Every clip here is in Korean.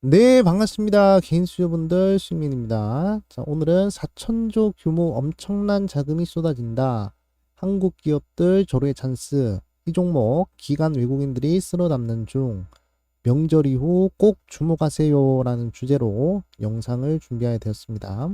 네, 반갑습니다. 개인 수요분들 수민입니다. 자, 오늘은 4천조 규모 엄청난 자금이 쏟아진다. 한국 기업들 조례 찬스. 이 종목 기관 외국인들이 쓸어 담는 중 명절 이후 꼭 주목하세요라는 주제로 영상을 준비하게 되었습니다.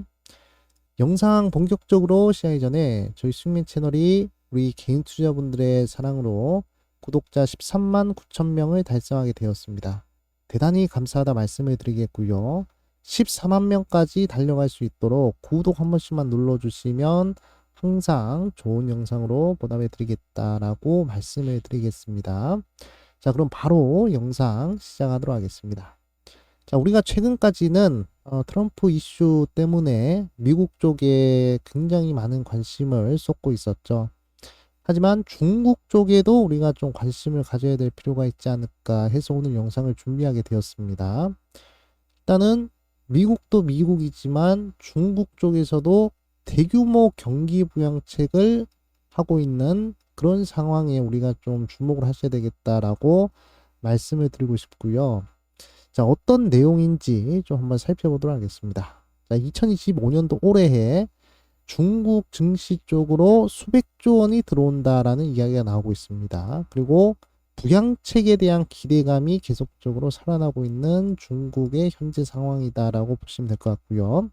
영상 본격적으로 시작하기 전에 저희 수민 채널이 우리 개인 투자분들의 사랑으로 구독자 13만 9천 명을 달성하게 되었습니다. 대단히 감사하다 말씀을 드리겠고요. 14만 명까지 달려갈 수 있도록 구독 한 번씩만 눌러주시면 항상 좋은 영상으로 보답해 드리겠다라고 말씀을 드리겠습니다. 자, 그럼 바로 영상 시작하도록 하겠습니다. 자, 우리가 최근까지는 트럼프 이슈 때문에 미국 쪽에 굉장히 많은 관심을 쏟고 있었죠. 하지만 중국 쪽에도 우리가 좀 관심을 가져야 될 필요가 있지 않을까 해서 오늘 영상을 준비하게 되었습니다. 일단은 미국도 미국이지만 중국 쪽에서도 대규모 경기 부양책을 하고 있는 그런 상황에 우리가 좀 주목을 하셔야 되겠다라고 말씀을 드리고 싶고요. 자, 어떤 내용인지 좀 한번 살펴보도록 하겠습니다. 자, 2025년도 올해에 중국 증시 쪽으로 수백조 원이 들어온다라는 이야기가 나오고 있습니다. 그리고 부양책에 대한 기대감이 계속적으로 살아나고 있는 중국의 현재 상황이다라고 보시면 될 것 같고요.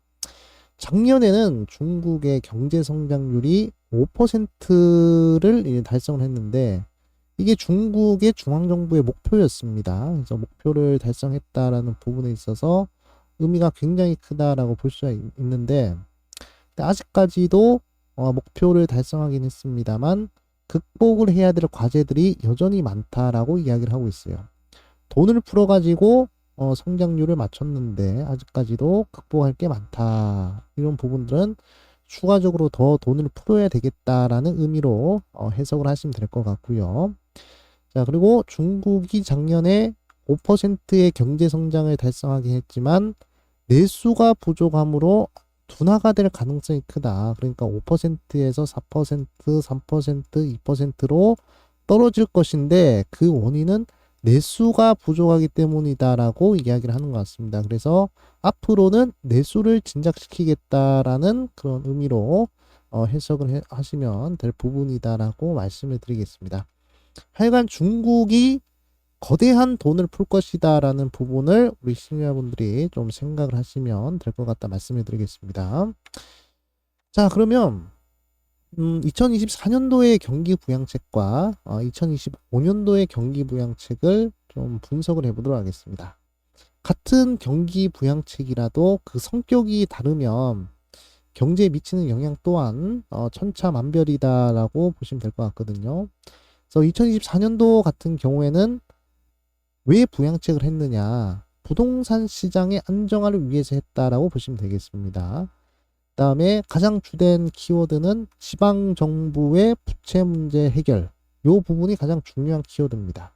작년에는 중국의 경제 성장률이 5%를 달성을 했는데 이게 중국의 중앙정부의 목표였습니다. 그래서 목표를 달성했다라는 부분에 있어서 의미가 굉장히 크다라고 볼 수가 있는데 아직까지도 목표를 달성하긴 했습니다만 극복을 해야 될 과제들이 여전히 많다라고 이야기를 하고 있어요. 돈을 풀어가지고 성장률을 맞췄는데 아직까지도 극복할 게 많다. 이런 부분들은 추가적으로 더 돈을 풀어야 되겠다라는 의미로 해석을 하시면 될 것 같고요. 자, 그리고 중국이 작년에 5%의 경제 성장을 달성하긴 했지만 내수가 부족함으로 둔화가 될 가능성이 크다. 그러니까 5%에서 4%, 3%, 2%로 떨어질 것인데 그 원인은 내수가 부족하기 때문이다라고 이야기를 하는 것 같습니다. 그래서 앞으로는 내수를 진작시키겠다라는 그런 의미로 해석을 하시면 될 부분이다라고 말씀을 드리겠습니다. 하여간 중국이 거대한 돈을 풀 것이다라는 부분을 우리 시청자분들이 좀 생각을 하시면 될 것 같다 말씀을 드리겠습니다. 자, 그러면 2024년도의 경기 부양책과 2025년도의 경기 부양책을 좀 분석을 해보도록 하겠습니다. 같은 경기 부양책이라도 그 성격이 다르면 경제에 미치는 영향 또한 천차만별이다라고 보시면 될 것 같거든요. 그래서 2024년도 같은 경우에는 왜 부양책을 했느냐? 부동산 시장의 안정화를 위해서 했다라고 보시면 되겠습니다. 그다음에 가장 주된 키워드는 지방 정부의 부채 문제 해결. 요 부분이 가장 중요한 키워드입니다.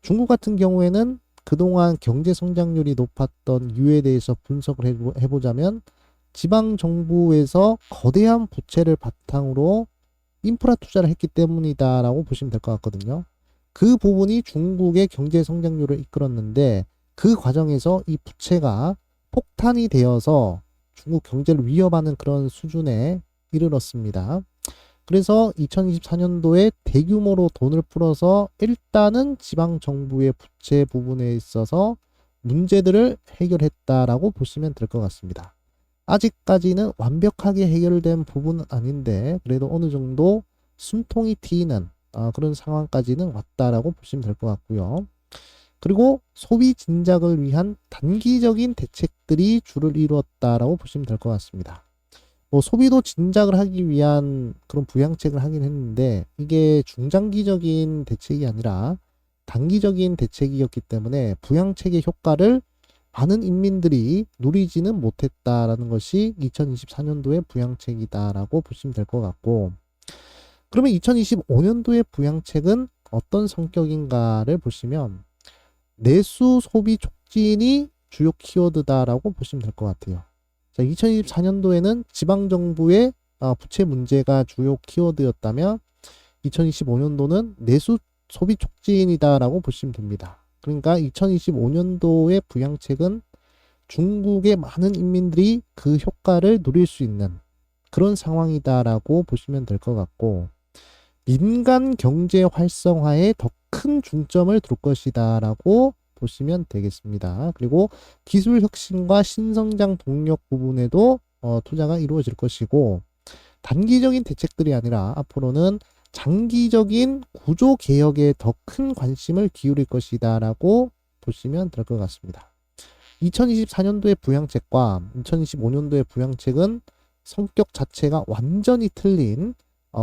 중국 같은 경우에는 그동안 경제 성장률이 높았던 이유에 대해서 분석을 해보자면 지방 정부에서 거대한 부채를 바탕으로 인프라 투자를 했기 때문이다라고 보시면 될 것 같거든요. 그 부분이 중국의 경제 성장률을 이끌었는데 그 과정에서 이 부채가 폭탄이 되어서 중국 경제를 위협하는 그런 수준에 이르렀습니다. 그래서 2024년도에 대규모로 돈을 풀어서 일단은 지방 정부의 부채 부분에 있어서 문제들을 해결했다라고 보시면 될 것 같습니다. 아직까지는 완벽하게 해결된 부분은 아닌데 그래도 어느 정도 숨통이 트이는 그런 상황까지는 왔다라고 보시면 될 것 같고요. 그리고 소비 진작을 위한 단기적인 대책들이 주를 이루었다라고 보시면 될 것 같습니다. 뭐 소비도 진작을 하기 위한 그런 부양책을 하긴 했는데 이게 중장기적인 대책이 아니라 단기적인 대책이었기 때문에 부양책의 효과를 많은 인민들이 누리지는 못했다라는 것이 2024년도의 부양책이다라고 보시면 될 것 같고, 그러면 2025년도의 부양책은 어떤 성격인가를 보시면 내수 소비 촉진이 주요 키워드다라고 보시면 될 것 같아요. 자, 2024년도에는 지방정부의 부채 문제가 주요 키워드였다면 2025년도는 내수 소비 촉진이다라고 보시면 됩니다. 그러니까 2025년도의 부양책은 중국의 많은 인민들이 그 효과를 누릴 수 있는 그런 상황이다라고 보시면 될 것 같고, 민간 경제 활성화에 더 큰 중점을 둘 것이다라고 보시면 되겠습니다. 그리고 기술 혁신과 신성장 동력 부분에도 투자가 이루어질 것이고, 단기적인 대책들이 아니라 앞으로는 장기적인 구조 개혁에 더 큰 관심을 기울일 것이다라고 보시면 될 것 같습니다. 2024년도의 부양책과 2025년도의 부양책은 성격 자체가 완전히 틀린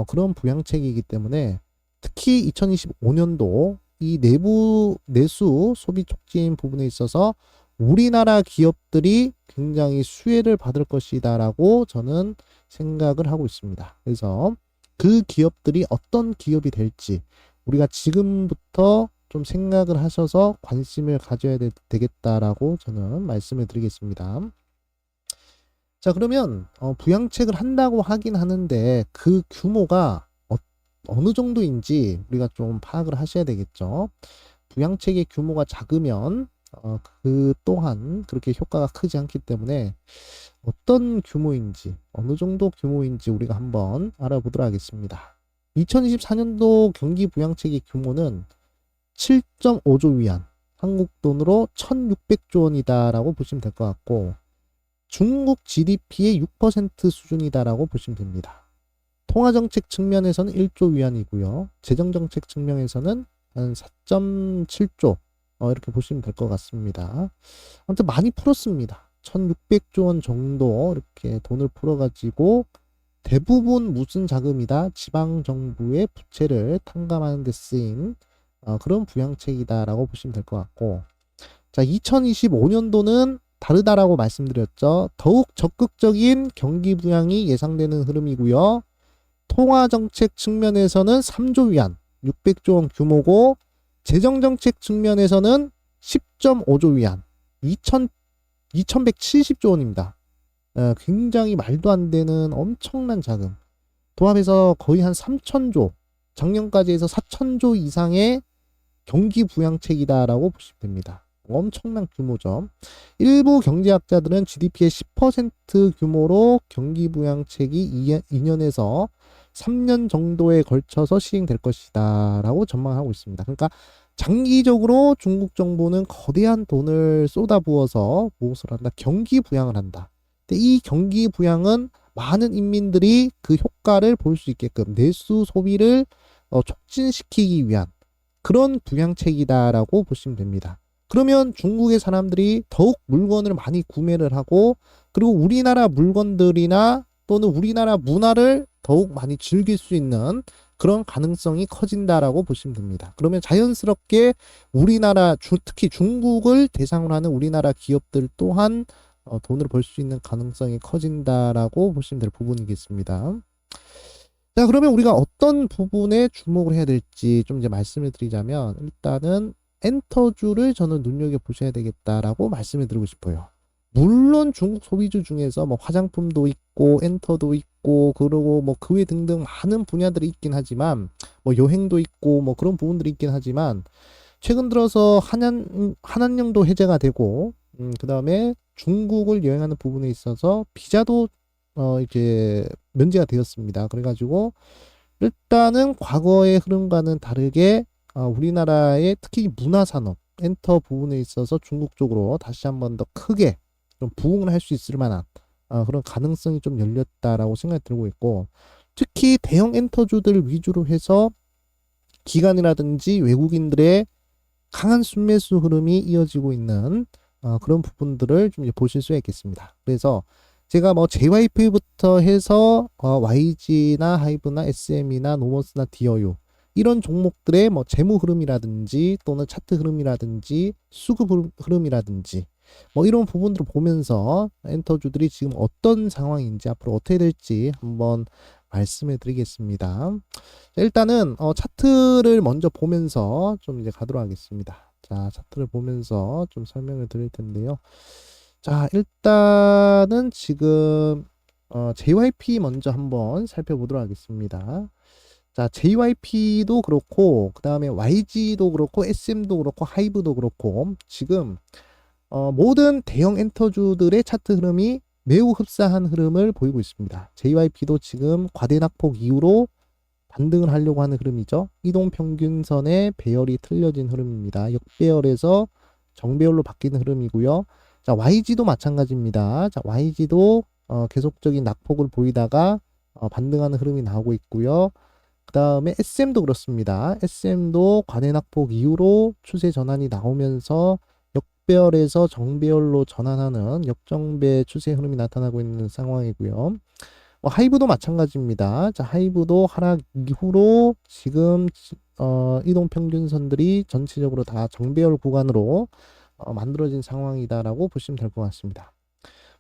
그런 부양책이기 때문에, 특히 2025년도 이 내수 소비 촉진 부분에 있어서 우리나라 기업들이 굉장히 수혜를 받을 것이다라고 저는 생각을 하고 있습니다. 그래서 그 기업들이 어떤 기업이 될지 우리가 지금부터 좀 생각을 하셔서 관심을 가져야 되겠다라고 저는 말씀을 드리겠습니다. 자, 그러면 부양책을 한다고 하긴 하는데 그 규모가 어느 정도인지 우리가 좀 파악을 하셔야 되겠죠. 부양책의 규모가 작으면 그 또한 그렇게 효과가 크지 않기 때문에 어떤 규모인지, 어느 정도 규모인지 우리가 한번 알아보도록 하겠습니다. 2024년도 경기 부양책의 규모는 7.5조 위안, 한국 돈으로 1,600조 원이다라고 보시면 될 것 같고, 중국 GDP의 6% 수준이다라고 보시면 됩니다. 통화정책 측면에서는 1조 위안이고요. 재정정책 측면에서는 한 4.7조 이렇게 보시면 될 것 같습니다. 아무튼 많이 풀었습니다. 1,600조 원 정도 이렇게 돈을 풀어가지고 대부분 무슨 자금이다? 지방정부의 부채를 탕감하는 데 쓰인 그런 부양책이다라고 보시면 될 것 같고, 자, 2025년도는 다르다라고 말씀드렸죠. 더욱 적극적인 경기 부양이 예상되는 흐름이고요. 통화정책 측면에서는 3조 위안, 600조 원 규모고, 재정정책 측면에서는 10.5조 위안, 2170조 원입니다. 굉장히 말도 안 되는 엄청난 자금. 도합해서 거의 한 3천조, 작년까지 해서 4천조 이상의 경기 부양책이다라고 보시면 됩니다. 엄청난 규모죠. 일부 경제학자들은 GDP의 10% 규모로 경기 부양책이 2년에서 3년 정도에 걸쳐서 시행될 것이다 라고 전망하고 있습니다. 그러니까 장기적으로 중국 정부는 거대한 돈을 쏟아부어서 무엇을 한다? 경기 부양을 한다. 근데 이 경기 부양은 많은 인민들이 그 효과를 볼 수 있게끔 내수 소비를 촉진시키기 위한 그런 부양책이다라고 보시면 됩니다. 그러면 중국의 사람들이 더욱 물건을 많이 구매를 하고, 그리고 우리나라 물건들이나 또는 우리나라 문화를 더욱 많이 즐길 수 있는 그런 가능성이 커진다라고 보시면 됩니다. 그러면 자연스럽게 우리나라, 특히 중국을 대상으로 하는 우리나라 기업들 또한 돈을 벌 수 있는 가능성이 커진다라고 보시면 될 부분이겠습니다. 자, 그러면 우리가 어떤 부분에 주목을 해야 될지 좀 이제 말씀을 드리자면, 일단은 엔터주를 저는 눈여겨보셔야 되겠다라고 말씀을 드리고 싶어요. 물론 중국 소비주 중에서 뭐 화장품도 있고 엔터도 있고 그리고 뭐 그 외 등등 많은 분야들이 있긴 하지만, 뭐 여행도 있고 뭐 그런 부분들이 있긴 하지만, 최근 들어서 한한령도 해제가 되고 그 다음에 중국을 여행하는 부분에 있어서 비자도 이제 면제가 되었습니다. 그래가지고 일단은 과거의 흐름과는 다르게 우리나라의 특히 문화산업, 엔터 부분에 있어서 중국 쪽으로 다시 한번 더 크게 좀 부응을 할 수 있을 만한 그런 가능성이 좀 열렸다라고 생각이 들고 있고, 특히 대형 엔터주들 위주로 해서 기관이라든지 외국인들의 강한 순매수 흐름이 이어지고 있는 그런 부분들을 좀 보실 수 있겠습니다. 그래서 제가 뭐 JYP부터 해서 YG나 하이브나 SM이나 노머스나 디어유 이런 종목들의 뭐 재무 흐름이라든지 또는 차트 흐름이라든지 수급 흐름이라든지 뭐 이런 부분들을 보면서 엔터주들이 지금 어떤 상황인지 앞으로 어떻게 될지 한번 말씀해 드리겠습니다. 일단은 차트를 먼저 보면서 좀 이제 가도록 하겠습니다. 자, 차트를 보면서 좀 설명을 드릴 텐데요. 자, 일단은 지금 JYP 먼저 한번 살펴보도록 하겠습니다. 자, JYP도 그렇고 그 다음에 YG도 그렇고 SM도 그렇고 하이브도 그렇고 지금 모든 대형 엔터주들의 차트 흐름이 매우 흡사한 흐름을 보이고 있습니다. JYP도 지금 과대낙폭 이후로 반등을 하려고 하는 흐름이죠. 이동평균선의 배열이 틀려진 흐름입니다. 역배열에서 정배열로 바뀌는 흐름이고요. 자, YG도 마찬가지입니다. 자, YG도 계속적인 낙폭을 보이다가 반등하는 흐름이 나오고 있고요. 그 다음에 SM도 그렇습니다. SM도 과대낙폭 이후로 추세 전환이 나오면서 역배열에서 정배열로 전환하는 역정배 추세 흐름이 나타나고 있는 상황이고요. 하이브도 마찬가지입니다. 자, 하이브도 하락 이후로 지금 이동평균선들이 전체적으로 다 정배열 구간으로 만들어진 상황이다라고 보시면 될 것 같습니다.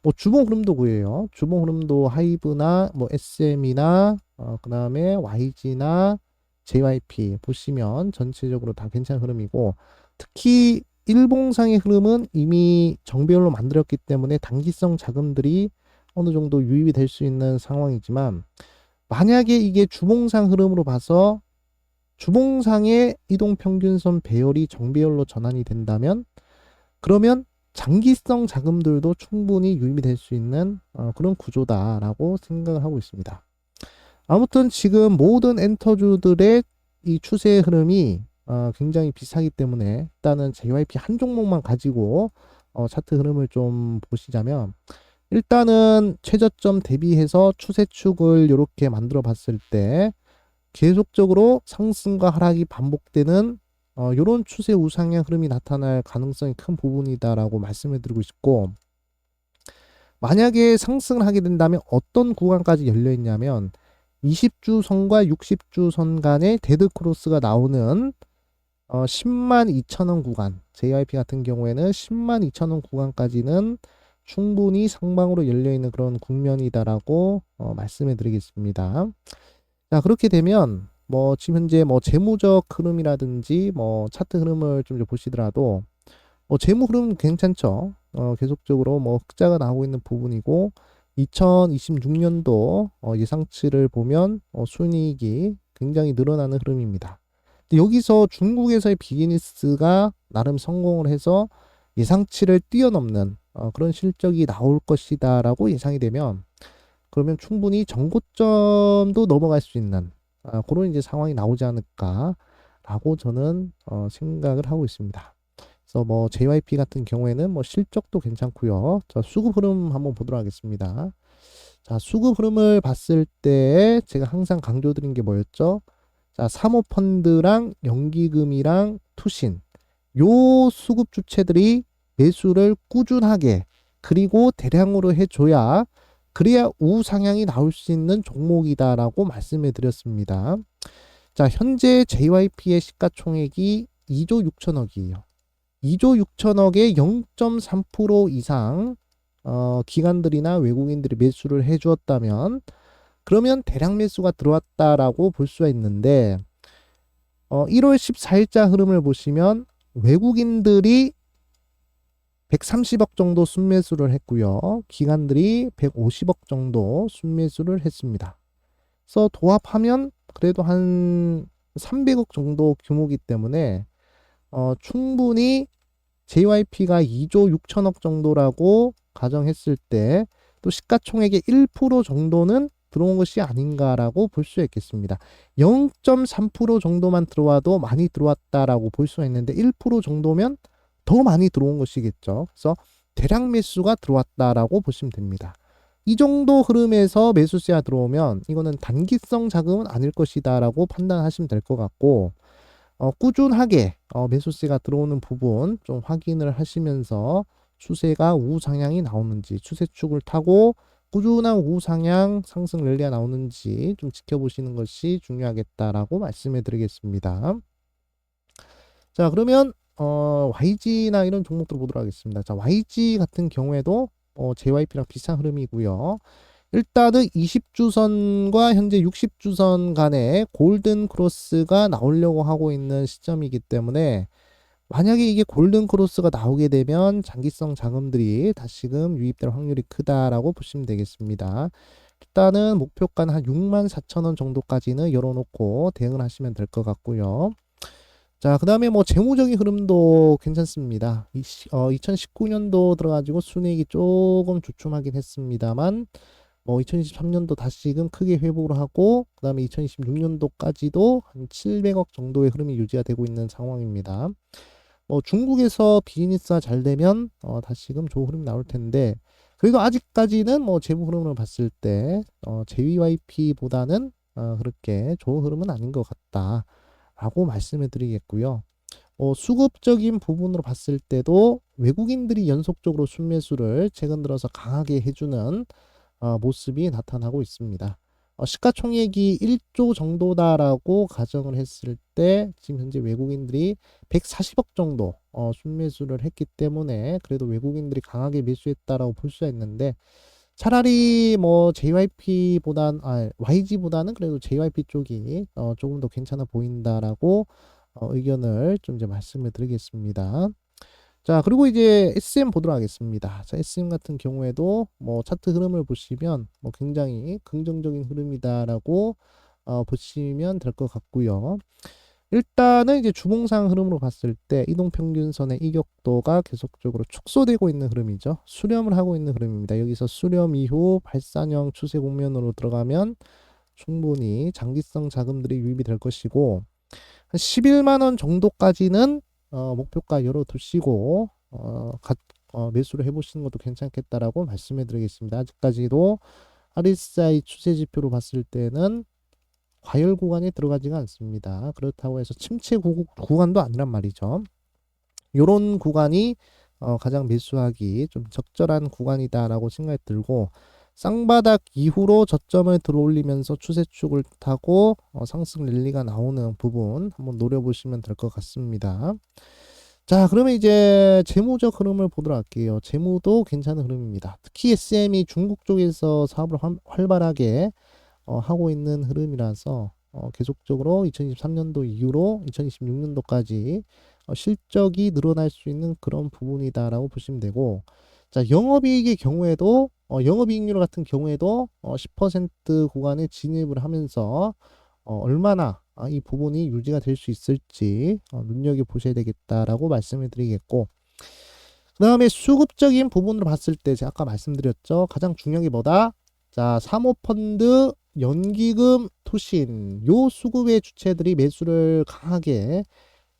뭐 주봉 흐름도 그래요. 주봉 흐름도 하이브나 뭐 SM이나 그 다음에 YG나 JYP 보시면 전체적으로 다 괜찮은 흐름이고, 특히 일봉상의 흐름은 이미 정배열로 만들었기 때문에 단기성 자금들이 어느 정도 유입이 될 수 있는 상황이지만, 만약에 이게 주봉상 흐름으로 봐서 주봉상의 이동평균선 배열이 정배열로 전환이 된다면, 그러면 장기성 자금들도 충분히 유입이 될 수 있는 그런 구조다라고 생각을 하고 있습니다. 아무튼 지금 모든 엔터주들의 이 추세 흐름이 굉장히 비슷하기 때문에 일단은 JYP 한 종목만 가지고 차트 흐름을 좀 보시자면, 일단은 최저점 대비해서 추세축을 이렇게 만들어 봤을 때 계속적으로 상승과 하락이 반복되는 이런 추세 우상향 흐름이 나타날 가능성이 큰 부분이다라고 말씀을 드리고 싶고, 만약에 상승을 하게 된다면 어떤 구간까지 열려 있냐면 20주선과 60주선 간의 데드크로스가 나오는 10만 2천원 구간, JYP 같은 경우에는 10만 2천원 구간까지는 충분히 상방으로 열려있는 그런 국면이다라고 말씀해 드리겠습니다. 자, 그렇게 되면 뭐 지금 현재 뭐 재무적 흐름이라든지 뭐 차트 흐름을 좀 보시더라도 재무 흐름 괜찮죠. 계속적으로 뭐 흑자가 나오고 있는 부분이고, 2026년도 예상치를 보면 순이익이 굉장히 늘어나는 흐름입니다. 여기서 중국에서의 비즈니스가 나름 성공을 해서 예상치를 뛰어넘는 그런 실적이 나올 것이다라고 예상이 되면, 그러면 충분히 전고점도 넘어갈 수 있는 그런 이제 상황이 나오지 않을까라고 저는 생각을 하고 있습니다. 그래서 뭐 JYP 같은 경우에는 뭐 실적도 괜찮고요. 자, 수급 흐름 한번 보도록 하겠습니다. 자, 수급 흐름을 봤을 때 제가 항상 강조드린 게 뭐였죠? 자, 사모펀드랑 연기금이랑 투신, 요 수급 주체들이 매수를 꾸준하게 그리고 대량으로 해줘야, 그래야 우상향이 나올 수 있는 종목이다라고 말씀을 드렸습니다. 자, 현재 JYP의 시가총액이 2조 6천억이에요. 2조 6천억에 0.3% 이상 기관들이나 외국인들이 매수를 해주었다면, 그러면 대량 매수가 들어왔다라고 볼 수가 있는데, 1월 14일자 흐름을 보시면 외국인들이 130억 정도 순매수를 했고요. 기관들이 150억 정도 순매수를 했습니다. 그래서 도합하면 그래도 한 300억 정도 규모이기 때문에 충분히 JYP가 2조 6천억 정도라고 가정했을 때 또 시가총액의 1% 정도는 들어온 것이 아닌가라고 볼 수 있겠습니다. 0.3% 정도만 들어와도 많이 들어왔다라고 볼 수가 있는데 1% 정도면 더 많이 들어온 것이겠죠. 그래서 대량 매수가 들어왔다라고 보시면 됩니다. 이 정도 흐름에서 매수세가 들어오면 이거는 단기성 자금은 아닐 것이다라고 판단하시면 될 것 같고, 꾸준하게 매수세가 들어오는 부분 좀 확인을 하시면서 추세가 우상향이 나오는지, 추세축을 타고 꾸준한 우상향 상승 랠리가 나오는지 좀 지켜보시는 것이 중요하겠다라고 말씀해 드리겠습니다. 자, 그러면 YG나 이런 종목들 보도록 하겠습니다. 자, YG 같은 경우에도 JYP랑 비슷한 흐름이고요. 일단은 20주선과 현재 60주선 간의 골든 크로스가 나오려고 하고 있는 시점이기 때문에, 만약에 이게 골든 크로스가 나오게 되면 장기성 자금들이 다시금 유입될 확률이 크다라고 보시면 되겠습니다. 일단은 목표가는 한 64,000원 정도까지는 열어놓고 대응을 하시면 될 것 같고요. 자, 그 다음에 뭐 재무적인 흐름도 괜찮습니다. 2019년도 들어가지고 순이익이 조금 주춤하긴 했습니다만, 2023년도 다시금 크게 회복을 하고, 그 다음에 2026년도까지도 한 700억 정도의 흐름이 유지가 되고 있는 상황입니다. 중국에서 비즈니스가 잘 되면, 다시금 좋은 흐름이 나올 텐데, 그래도 아직까지는 재무 흐름을 봤을 때, JYP보다는, 그렇게 좋은 흐름은 아닌 것 같다. 라고 말씀을 드리겠고요. 수급적인 부분으로 봤을 때도 외국인들이 연속적으로 순매수를 최근 들어서 강하게 해주는 모습이 나타나고 있습니다. 시가총액이 1조 정도다라고 가정을 했을 때 지금 현재 외국인들이 140억 정도 순매수를 했기 때문에 그래도 외국인들이 강하게 매수했다라고 볼 수가 있는데 차라리 YG보다는 그래도 JYP 쪽이 조금 더 괜찮아 보인다라고 의견을 좀 이제 말씀을 드리겠습니다. 자, 그리고 이제 SM 보도록 하겠습니다. 자, SM 같은 경우에도 차트 흐름을 보시면 굉장히 긍정적인 흐름이다라고 보시면 될 것 같고요. 일단은 이제 주봉상 흐름으로 봤을 때 이동평균선의 이격도가 계속적으로 축소되고 있는 흐름이죠. 수렴을 하고 있는 흐름입니다. 여기서 수렴 이후 발산형 추세 국면으로 들어가면 충분히 장기성 자금들이 유입이 될 것이고 한 11만 원 정도까지는 목표가 열어두시고 매수를 해보시는 것도 괜찮겠다라고 말씀해 드리겠습니다. 아직까지도 RSI 추세 지표로 봤을 때는 과열 구간에 들어가지가 않습니다. 그렇다고 해서 침체 구간도 아니란 말이죠. 요런 구간이 가장 매수하기 좀 적절한 구간이다라고 생각이 들고 쌍바닥 이후로 저점을 들어올리면서 추세축을 타고 상승 랠리가 나오는 부분 한번 노려보시면 될 것 같습니다. 자, 그러면 이제 재무적 흐름을 보도록 할게요. 재무도 괜찮은 흐름입니다. 특히 SM이 중국 쪽에서 사업을 활발하게 하고 있는 흐름이라서 계속적으로 2023년도 이후로 2026년도까지 실적이 늘어날 수 있는 그런 부분이다라고 보시면 되고 자, 영업이익의 경우에도 영업이익률 같은 경우에도 10% 구간에 진입을 하면서 얼마나 이 부분이 유지가 될 수 있을지 눈여겨보셔야 되겠다라고 말씀을 드리겠고 그 다음에 수급적인 부분으로 봤을 때 제가 아까 말씀드렸죠. 가장 중요한 게 뭐다? 자, 사모펀드, 연기금, 투신 요 수급의 주체들이 매수를 강하게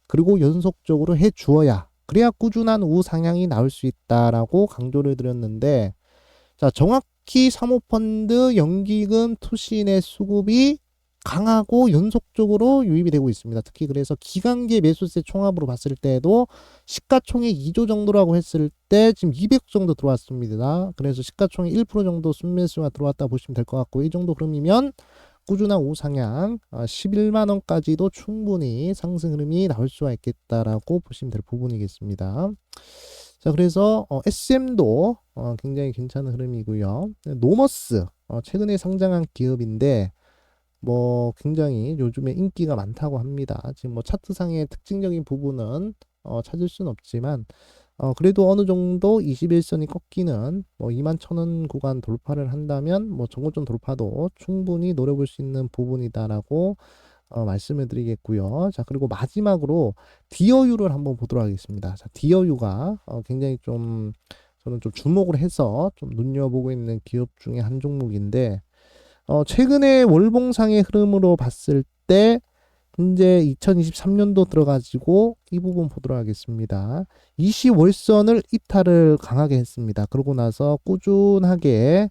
그리고 연속적으로 해 주어야 그래야 꾸준한 우상향이 나올 수 있다라고 강조를 드렸는데 자, 정확히 사모펀드, 연기금, 투신의 수급이 강하고 연속적으로 유입이 되고 있습니다. 특히 그래서 기간계 매수세 총합으로 봤을 때도 시가총액 2조 정도라고 했을 때 지금 200 정도 들어왔습니다. 그래서 시가총액 1% 정도 순매수가 들어왔다 보시면 될 것 같고 이 정도 흐름이면 꾸준한 우상향 11만 원까지도 충분히 상승 흐름이 나올 수가 있겠다라고 보시면 될 부분이겠습니다. 자, 그래서 SM도 굉장히 괜찮은 흐름이고요. 노머스 최근에 상장한 기업인데 굉장히 요즘에 인기가 많다고 합니다. 지금 차트상의 특징적인 부분은 찾을 수는 없지만 그래도 어느 정도 21선이 꺾이는 21,000원 구간 돌파를 한다면 정고점 돌파도 충분히 노려볼 수 있는 부분이다라고 말씀을 드리겠고요. 자, 그리고 마지막으로 디어유를 한번 보도록 하겠습니다. 자, 디어유가 굉장히 좀 저는 좀 주목을 해서 좀 눈여보고 있는 기업 중에 한 종목인데 최근에 월봉상의 흐름으로 봤을 때 현재 2023년도 들어가지고 이 부분 보도록 하겠습니다. 20월선을 이탈을 강하게 했습니다. 그러고 나서 꾸준하게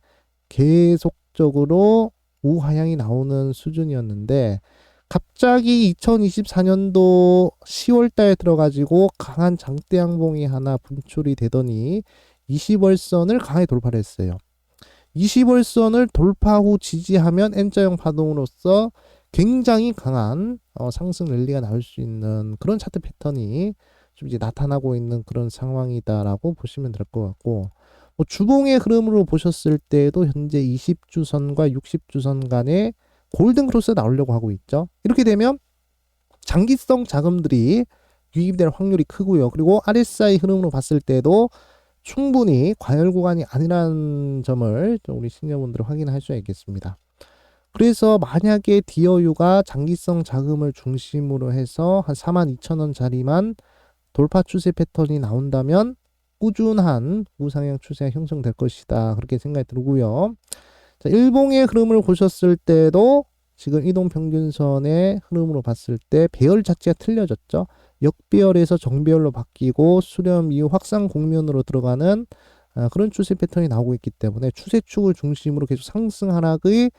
계속적으로 우하향이 나오는 수준이었는데 갑자기 2024년도 10월달에 들어가지고 강한 장대 양봉이 하나 분출이 되더니 20월선을 강하게 돌파를 했어요. 20월선을 돌파 후 지지하면 N자형 파동으로서 굉장히 강한 상승 랠리가 나올 수 있는 그런 차트 패턴이 좀 이제 나타나고 있는 그런 상황이다라고 보시면 될 것 같고 주봉의 흐름으로 보셨을 때에도 현재 20주선과 60주선 간에 골든 크로스 나오려고 하고 있죠. 이렇게 되면 장기성 자금들이 유입될 확률이 크고요. 그리고 RSI 흐름으로 봤을 때도 충분히 과열 구간이 아니라는 점을 우리 시청자분들 확인할 수 있겠습니다. 그래서 만약에 디어유가 장기성 자금을 중심으로 해서 한 42,000원짜리만 돌파 추세 패턴이 나온다면 꾸준한 우상향 추세가 형성될 것이다. 그렇게 생각이 들고요. 자, 일봉의 흐름을 보셨을 때도 지금 이동평균선의 흐름으로 봤을 때 배열 자체가 틀려졌죠. 역배열에서 정배열로 바뀌고 수렴 이후 확산 곡면으로 들어가는 그런 추세 패턴이 나오고 있기 때문에 추세축을 중심으로 계속 상승 하락의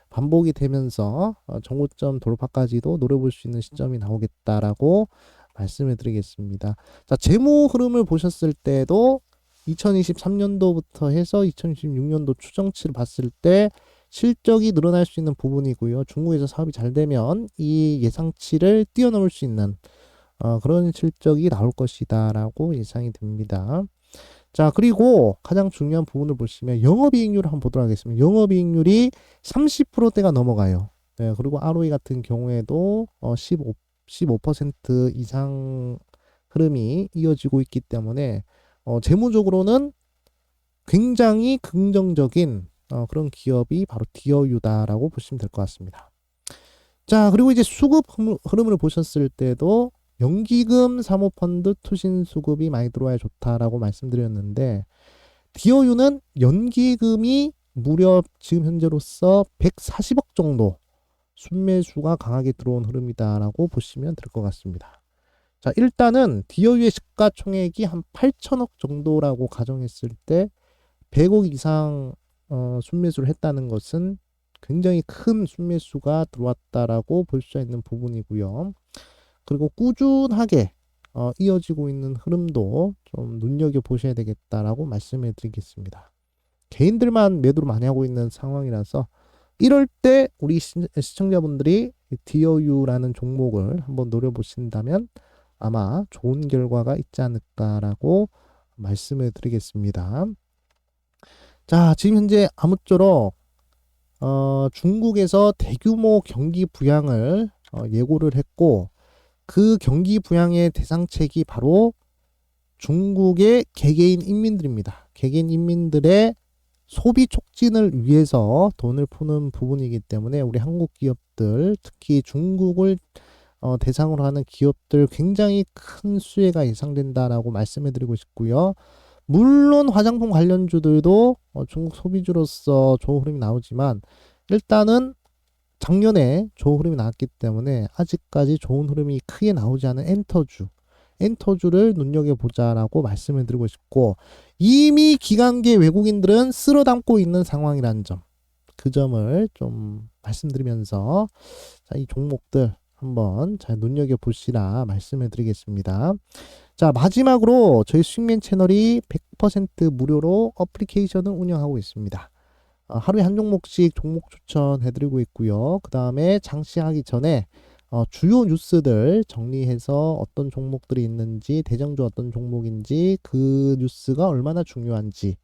반복이 되면서 정고점 돌파까지도 노려볼 수 있는 시점이 나오겠다라고 말씀을 드리겠습니다. 자, 재무 흐름을 보셨을 때도 2023년도부터 해서 2026년도 추정치를 봤을 때 실적이 늘어날 수 있는 부분이고요. 중국에서 사업이 잘 되면 이 예상치를 뛰어넘을 수 있는 그런 실적이 나올 것이다라고 예상이 됩니다. 자, 그리고 가장 중요한 부분을 보시면 영업이익률을 한번 보도록 하겠습니다. 영업이익률이 30%대가 넘어가요. 네, 그리고 ROE 같은 경우에도 15% 이상 흐름이 이어지고 있기 때문에 재무적으로는 굉장히 긍정적인 그런 기업이 바로 디어유다라고 보시면 될 것 같습니다. 자, 그리고 이제 수급 흐름을 보셨을 때도 연기금, 사모펀드, 투신 수급이 많이 들어와야 좋다라고 말씀드렸는데 디어유는 연기금이 무려 지금 현재로서 140억 정도 순매수가 강하게 들어온 흐름이다라고 보시면 될 것 같습니다. 자, 일단은 디어유의 시가총액이 한 8천억 정도라고 가정했을 때 100억 이상 순매수를 했다는 것은 굉장히 큰 순매수가 들어왔다라고 볼 수 있는 부분이고요. 그리고 꾸준하게 이어지고 있는 흐름도 좀 눈여겨보셔야 되겠다라고 말씀을 드리겠습니다. 개인들만 매도를 많이 하고 있는 상황이라서 이럴 때 우리 시청자분들이 디어유라는 종목을 한번 노려보신다면 아마 좋은 결과가 있지 않을까라고 말씀을 드리겠습니다. 자, 지금 현재 아무쪼록 중국에서 대규모 경기 부양을 예고를 했고 그 경기 부양의 대상책이 바로 중국의 개개인 인민들입니다. 개개인 인민들의 소비 촉진을 위해서 돈을 푸는 부분이기 때문에 우리 한국 기업들, 특히 중국을 대상으로 하는 기업들 굉장히 큰 수혜가 예상된다라고 말씀해 드리고 싶고요. 물론 화장품 관련주들도 중국 소비주로서 좋은 흐름이 나오지만 일단은 작년에 좋은 흐름이 나왔기 때문에 아직까지 좋은 흐름이 크게 나오지 않은 엔터주를 눈여겨보자라고 말씀을 드리고 싶고 이미 기관계 외국인들은 쓸어 담고 있는 상황이라는 점, 그 점을 좀 말씀드리면서 자, 이 종목들 한번 잘 눈여겨보시라 말씀을 드리겠습니다. 자, 마지막으로 저희 수익맨 채널이 100% 무료로 어플리케이션을 운영하고 있습니다. 하루에 한 종목씩 종목 추천해드리고 있고요. 그 다음에 장시하기 전에 주요 뉴스들 정리해서 어떤 종목들이 있는지, 대장주 어떤 종목인지, 그 뉴스가 얼마나 중요한지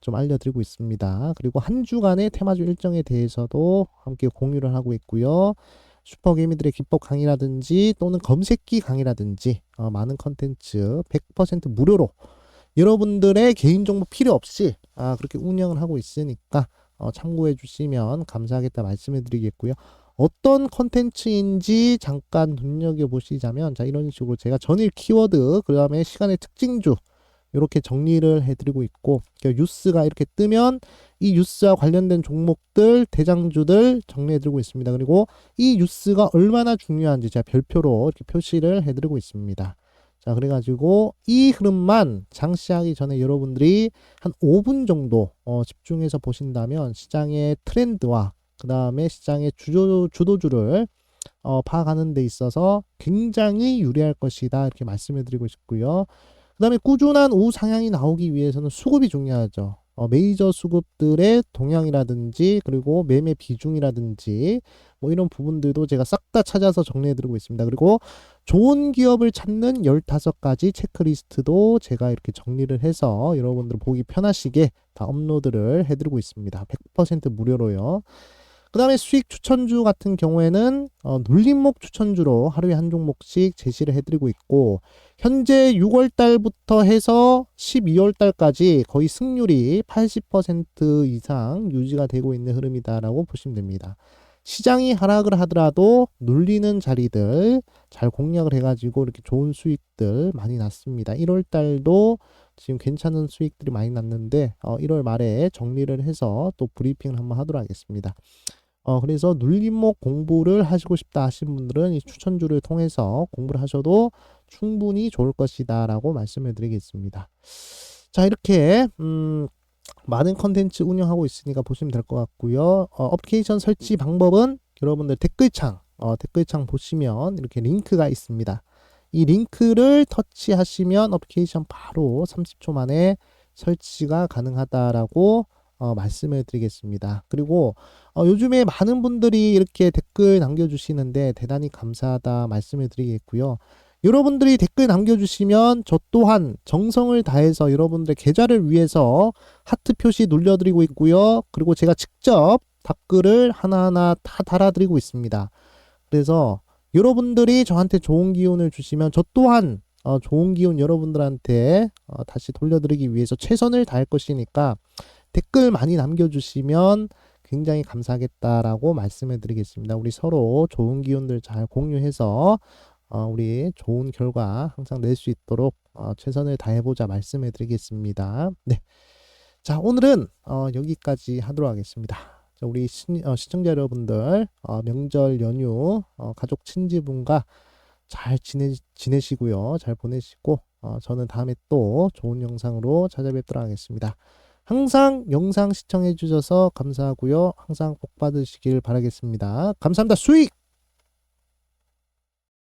좀 알려드리고 있습니다. 그리고 한 주간의 테마주 일정에 대해서도 함께 공유를 하고 있고요. 슈퍼개미들의 기법 강의라든지 또는 검색기 강의라든지 많은 컨텐츠 100% 무료로 여러분들의 개인정보 필요 없이 그렇게 운영을 하고 있으니까 참고해 주시면 감사하겠다 말씀해 드리겠고요. 어떤 컨텐츠인지 잠깐 눈여겨보시자면 자, 이런 식으로 제가 전일 키워드 그 다음에 시간의 특징주 이렇게 정리를 해드리고 있고 뉴스가 이렇게 뜨면 이 뉴스와 관련된 종목들 대장주들 정리해드리고 있습니다. 그리고 이 뉴스가 얼마나 중요한지 제가 별표로 이렇게 표시를 해드리고 있습니다. 자, 그래가지고 이 흐름만 장시하기 전에 여러분들이 한 5분 정도 집중해서 보신다면 시장의 트렌드와 그 다음에 시장의 주도주를 파악하는 데 있어서 굉장히 유리할 것이다 이렇게 말씀해 드리고 싶고요. 그 다음에 꾸준한 우상향이 나오기 위해서는 수급이 중요하죠. 메이저 수급들의 동향이라든지 그리고 매매 비중이라든지 뭐 이런 부분들도 제가 싹 다 찾아서 정리해 드리고 있습니다. 그리고 좋은 기업을 찾는 15가지 체크리스트도 제가 이렇게 정리를 해서 여러분들 보기 편하시게 다 업로드를 해드리고 있습니다. 100% 무료로요. 그 다음에 수익 추천주 같은 경우에는 눌림목 추천주로 하루에 한 종목씩 제시를 해드리고 있고 현재 6월달부터 해서 12월달까지 거의 승률이 80% 이상 유지가 되고 있는 흐름이다라고 보시면 됩니다. 시장이 하락을 하더라도 눌리는 자리들 잘 공략을 해가지고 이렇게 좋은 수익들 많이 났습니다. 1월 달도 지금 괜찮은 수익들이 많이 났는데 1월 말에 정리를 해서 또 브리핑을 한번 하도록 하겠습니다. 그래서 눌림목 공부를 하시고 싶다 하신 분들은 이 추천주를 통해서 공부를 하셔도 충분히 좋을 것이다 라고 말씀을 드리겠습니다. 자, 이렇게 많은 컨텐츠 운영하고 있으니까 보시면 될 것 같고요. 어플리케이션 설치 방법은 여러분들 댓글창 보시면 이렇게 링크가 있습니다. 이 링크를 터치하시면 어플리케이션 바로 30초 만에 설치가 가능하다라고 말씀을 드리겠습니다. 그리고 요즘에 많은 분들이 이렇게 댓글 남겨주시는데 대단히 감사하다 말씀을 드리겠고요. 여러분들이 댓글 남겨주시면 저 또한 정성을 다해서 여러분들의 계좌를 위해서 하트 표시 눌러드리고 있고요. 그리고 제가 직접 댓글을 하나하나 다 달아드리고 있습니다. 그래서 여러분들이 저한테 좋은 기운을 주시면 저 또한 좋은 기운 여러분들한테 다시 돌려드리기 위해서 최선을 다할 것이니까 댓글 많이 남겨주시면 굉장히 감사하겠다라고 말씀을 드리겠습니다. 우리 서로 좋은 기운들 잘 공유해서 우리 좋은 결과 항상 낼 수 있도록 최선을 다해보자 말씀을 드리겠습니다. 네. 자, 오늘은 여기까지 하도록 하겠습니다. 자, 우리 시청자 여러분들 명절 연휴 가족 친지분과 잘 지내시고요. 잘 보내시고 저는 다음에 또 좋은 영상으로 찾아뵙도록 하겠습니다. 항상 영상 시청해 주셔서 감사하고요. 항상 복 받으시길 바라겠습니다. 감사합니다. 수익!